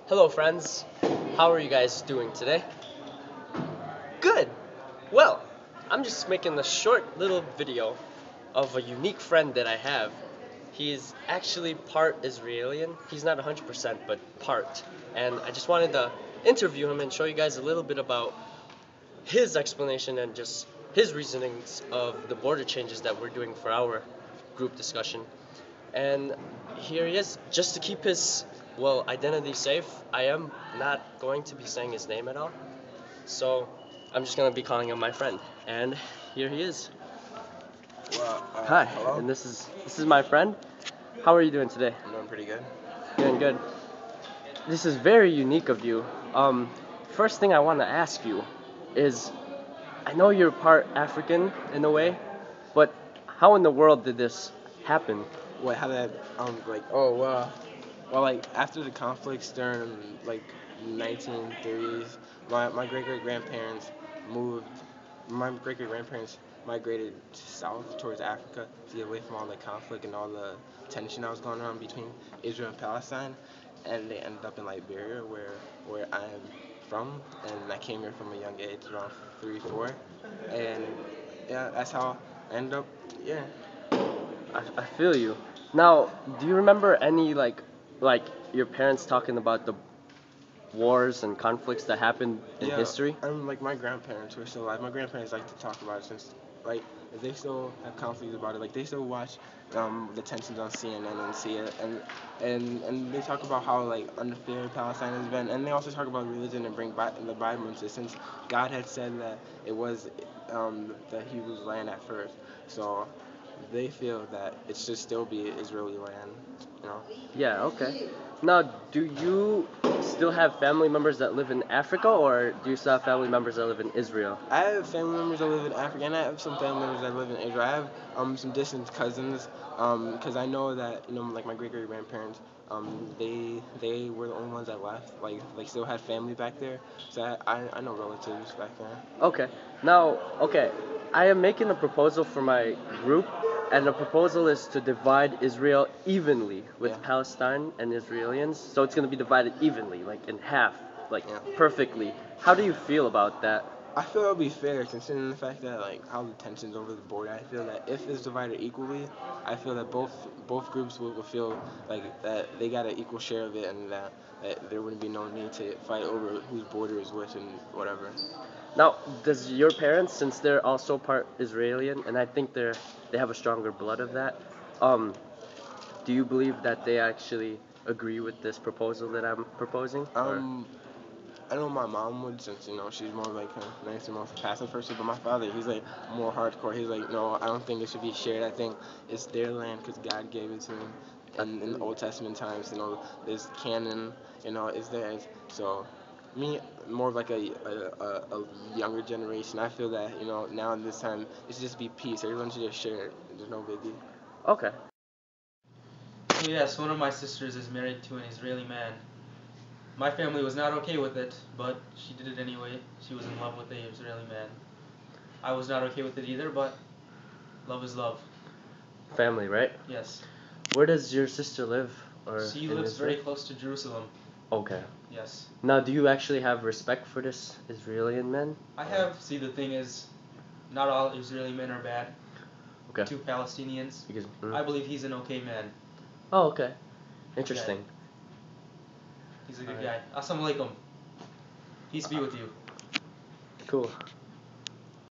Hello, friends. How are you guys doing today? Good. Well, I'm just making a short little video of a unique friend that I have. He's actually part Israeli. He's not 100%, but part. And I just wanted to interview him and show you guys a little bit about his explanation and just his reasonings of the border changes that we're doing for our group discussion. And here he is, just to keep his, identity safe. I am not going to be saying his name at all. So I'm just going to be calling him my friend. And here he is. Well, Hi, hello. and this is my friend. How are you doing today? I'm doing pretty good. Doing good. This is very unique of you. First thing I want to ask you is, I know you're part African in a way, but how in the world did this happen? What? How that? Well, like after the conflicts during like 1930s, my great grandparents moved. My great grandparents migrated south towards Africa to get away from all the conflict and all the tension that was going on between Israel and Palestine, and they ended up in Liberia, where I am from, and I came here from a young age, around 3, 4, and yeah, that's how I ended up. Yeah. I feel you. Now, do you remember any like your parents talking about the wars and conflicts that happened in Yeah, history? like my grandparents were still alive. My grandparents like to talk about it since, like, they still have conflicts about it. Like, they still watch the tensions on CNN and see it, and they talk about how like unfair Palestine has been, and they also talk about religion and bring the Bible into it, since God had said that it was the Hebrews' land at first. So they feel that it should still be Israeli land, you know. Yeah, okay. Now, do you still have family members that live in Africa, or do you still have family members that live in Israel? I have family members that live in Africa, and I have some family members that live in Israel. I have some distant cousins, because I know that, like my great grandparents, they were the only ones that left, like still had family back there. So I know relatives back there. Okay. Now, okay, I am making a proposal for my group, and the proposal is to divide Israel evenly with Yeah. Palestine and Israelis. So it's going to be divided evenly, like in half, like Yeah. perfectly. How do you feel about that? I feel it'll be fair considering the fact that like how the tensions over the border. I feel that if it's divided equally, I feel that both groups will feel like that they got an equal share of it, and that there wouldn't be no need to fight over whose border is which and whatever. Now, does your parents, since they're also part Israeli, and I think they have a stronger blood of that, um, do you believe that they actually agree with this proposal that I'm proposing? Or I know my mom would, since she's more like a nicer, more passive person. But my father, he's like more hardcore. He's like, no, I don't think it should be shared. I think it's their land because God gave it to them. And in the Old Testament times, there's canon, is theirs. So me, more of like a younger generation. I feel that now in this time, it should just be peace. Everyone should just share it. There's no biggie. okay. So yes, one of my sisters is married to an Israeli man. My family was not okay with it, but she did it anyway. She was in love with the Israeli man. I was not okay with it either, but love is love. Family, right? Yes. Where does your sister live? Or She in lives Israel? very close to Jerusalem. Okay. Yes. Now, do you actually have respect for this Israeli man? I have. See, the thing is, not all Israeli men are bad. Okay. To Palestinians. Because, I believe he's an okay man. Oh, okay. Interesting. He's a good guy. Assalamu alaikum. Peace be with you. Cool.